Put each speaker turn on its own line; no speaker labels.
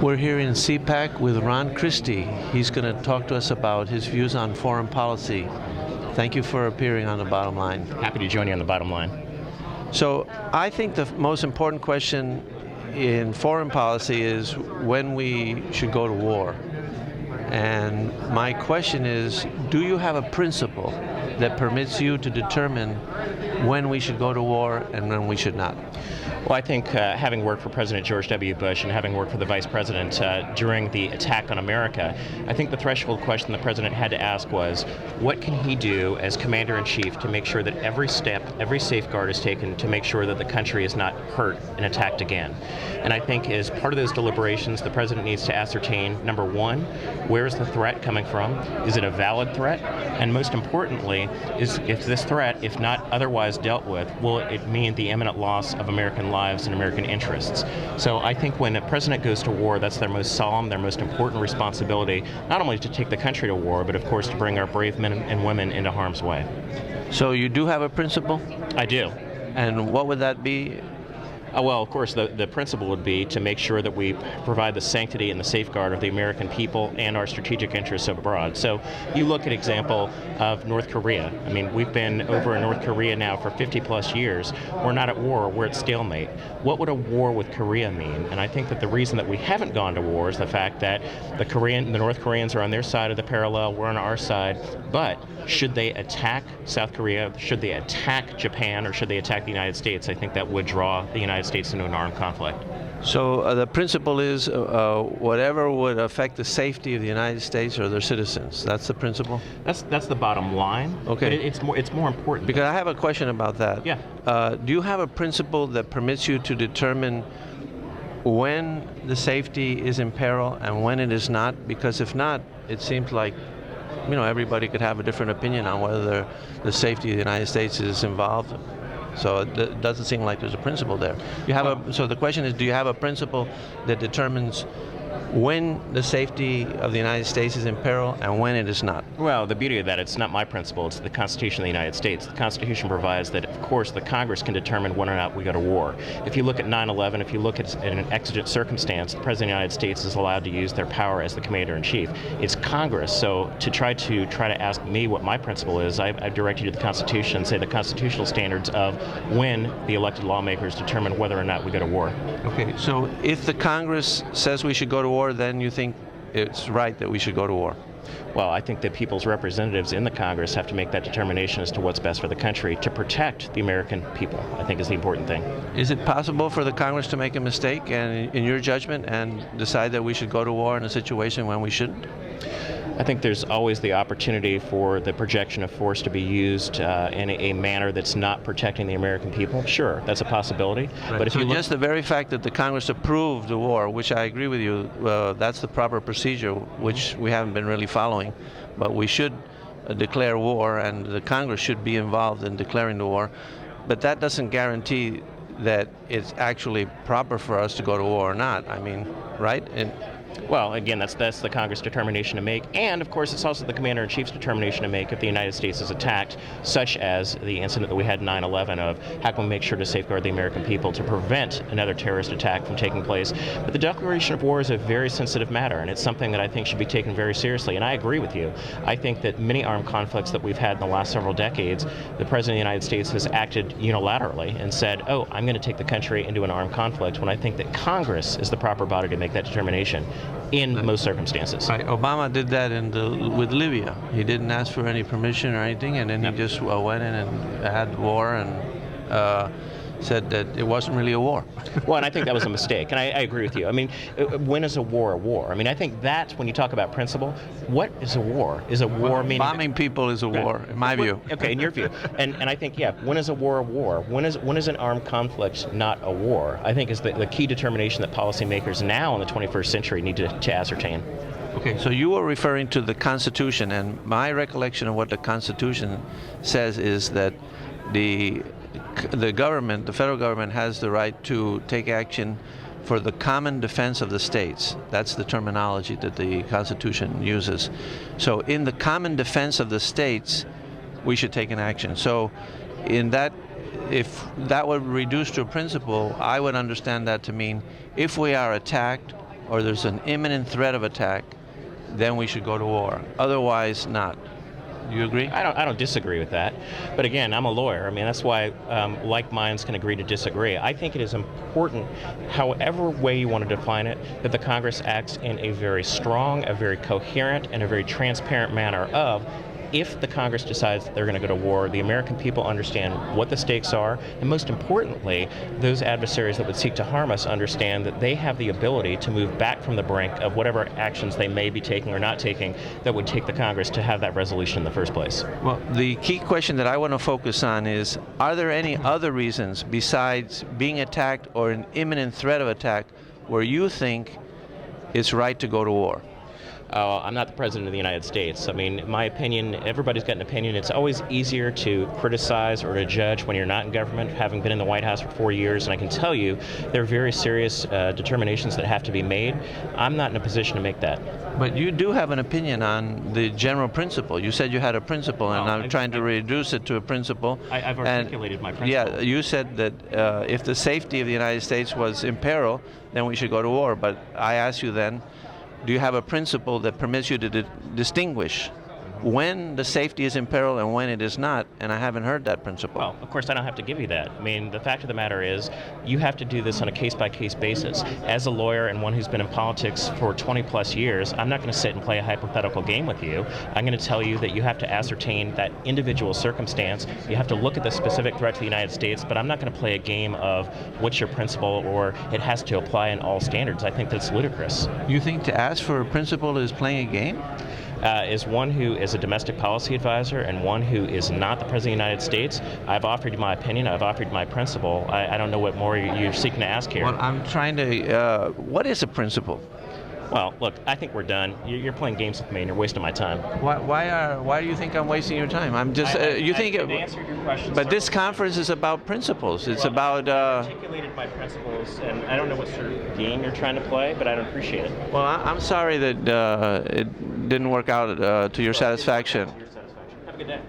We're here in CPAC with Ron Christie. He's going to talk to us about his views on foreign policy. Thank you for appearing on The Bottom Line.
Happy to join you on The Bottom Line.
So I think the most important question in foreign policy is when we should go to war. And my question is, do you have a principle that permits you to determine when we should go to war and when we should not?
Well, I think having worked for President George W. Bush and having worked for the Vice President during the attack on America, I think the threshold question the President had to ask was, what can he do as Commander-in-Chief to make sure that every step, every safeguard is taken to make sure that the country is not hurt and attacked again? And I think as part of those deliberations, the President needs to ascertain, number one, where is the threat coming from? Is it a valid threat? And most importantly, is if this threat, if not otherwise dealt with, will it mean the imminent loss of American lives and American interests? So I think when a president goes to war, that's their most solemn, their most important responsibility, not only to take the country to war, but of course to bring our brave men and women into harm's way.
So you do have a principle?
I do.
And what would that be?
Well, of course, the principle would be to make sure that we provide the sanctity and the safeguard of the American people and our strategic interests abroad. So you look at example of North Korea. I mean, we've been over in North Korea now for 50 plus years. We're not at war, we're at stalemate. What would a war with Korea mean? And I think that the reason that we haven't gone to war is the fact that the North Koreans are on their side of the parallel, we're on our side. But should they attack South Korea, should they attack Japan, or should they attack the United States? I think that would draw the United States into an armed conflict.
So the principle is whatever would affect the safety of the United States or their citizens. That's the principle?
That's the bottom line.
Okay.
But it's more important.
Because I have a question about that.
Yeah.
Do you have a principle that permits you to determine when the safety is in peril and when it is not? Because if not, it seems like everybody could have a different opinion on whether the safety of the United States is involved. So it doesn't seem like there's a principle there. So the question is, do you have a principle that determines when the safety of the United States is in peril and when it is not?
Well, the beauty of that, it's not my principle, it's the Constitution of the United States. The Constitution provides that, of course, the Congress can determine whether or not we go to war. If you look at 9/11, if you look at an exigent circumstance, the President of the United States is allowed to use their power as the Commander-in-Chief. It's Congress, so to try to ask me what my principle is, I direct you to the Constitution and say the constitutional standards of when the elected lawmakers determine whether or not we go to war.
Okay, so if the Congress says we should go to war, then you think it's right that we should go to war?
Well, I think that people's representatives in the Congress have to make that determination as to what's best for the country to protect the American people, I think is the important thing.
Is it possible for the Congress to make a mistake, and in your judgment, and decide that we should go to war in a situation when we shouldn't?
I think there's always the opportunity for the projection of force to be used in a manner that's not protecting the American people. Sure, that's a possibility.
Right.
But if you
just the very fact that the Congress approved the war, which I agree with you, that's the proper procedure, which we haven't been really following. But we should declare war, and the Congress should be involved in declaring the war. But that doesn't guarantee that it's actually proper for us to go to war or not. I mean, right?
Well, again, that's the Congress determination to make, and of course it's also the Commander-in-Chief's determination to make if the United States is attacked, such as the incident that we had in 9/11 of how can we make sure to safeguard the American people to prevent another terrorist attack from taking place. But the declaration of war is a very sensitive matter, and it's something that I think should be taken very seriously, and I agree with you. I think that many armed conflicts that we've had in the last several decades, the President of the United States has acted unilaterally and said, oh, I'm going to take the country into an armed conflict, when I think that Congress is the proper body to make that determination in most circumstances.
Right. Obama did that with Libya. He didn't ask for any permission or anything, and then he just went in and had war and said that it wasn't really a war.
Well, and I think that was a mistake, and I agree with you. I mean, when is a war a war? I mean, I think that's when you talk about principle. What is a war? Is a war meaning...
Bombing people is a war, in my view.
Okay, in your view. And I think, yeah, when is a war a war? When is an armed conflict not a war? I think is the key determination that policymakers now in the 21st century need to ascertain.
Okay, so you were referring to the Constitution, and my recollection of what the Constitution says is that the government, the federal government, has the right to take action for the common defense of the states. That's the terminology that the Constitution uses. So in the common defense of the states, we should take an action. So in that, if that were reduced to a principle, I would understand that to mean if we are attacked or there's an imminent threat of attack, then we should go to war. Otherwise, not. You agree?
I don't disagree with that. But again, I'm a lawyer. I mean, that's why like minds can agree to disagree. I think it is important, however way you want to define it, that the Congress acts in a very strong, a very coherent, and a very transparent manner of, if the Congress decides that they're going to go to war, the American people understand what the stakes are, and most importantly, those adversaries that would seek to harm us understand that they have the ability to move back from the brink of whatever actions they may be taking or not taking that would take the Congress to have that resolution in the first place.
Well, the key question that I want to focus on is, are there any other reasons besides being attacked or an imminent threat of attack where you think it's right to go to war?
I'm not the President of the United States. I mean, in my opinion, everybody's got an opinion. It's always easier to criticize or to judge when you're not in government, having been in the White House for 4 years, and I can tell you there are very serious determinations that have to be made. I'm not in a position to make that.
But you do have an opinion on the general principle. You said you had a principle, and I'm trying to reduce it to a principle.
I've articulated my principle.
Yeah, you said that if the safety of the United States was in peril, then we should go to war. But I ask you then, do you have a principle that permits you to distinguish when the safety is in peril and when it is not? And I haven't heard that principle.
Well, of course, I don't have to give you that. I mean, the fact of the matter is, you have to do this on a case-by-case basis. As a lawyer and one who's been in politics for 20 plus years, I'm not going to sit and play a hypothetical game with you. I'm going to tell you that you have to ascertain that individual circumstance. You have to look at the specific threat to the United States, but I'm not going to play a game of what's your principle or it has to apply in all standards. I think that's ludicrous.
You think to ask for a principle is playing a game?
As one who is a domestic policy advisor and one who is not the President of the United States, I've offered you my opinion, I've offered you my principle. I don't know what more you're seeking to ask here.
Well, I'm trying to, what is a principle?
Well, look, I think we're done. You're playing games with me and you're wasting my time.
Why do you think I'm wasting your time? I'm just, you think
I've answered your question.
But this conference is about principles. It's about...
I've articulated my principles, and I don't know what sort of game you're trying to play, but I don't appreciate it.
Well, I'm sorry that it didn't work out to your satisfaction.
Have a good day.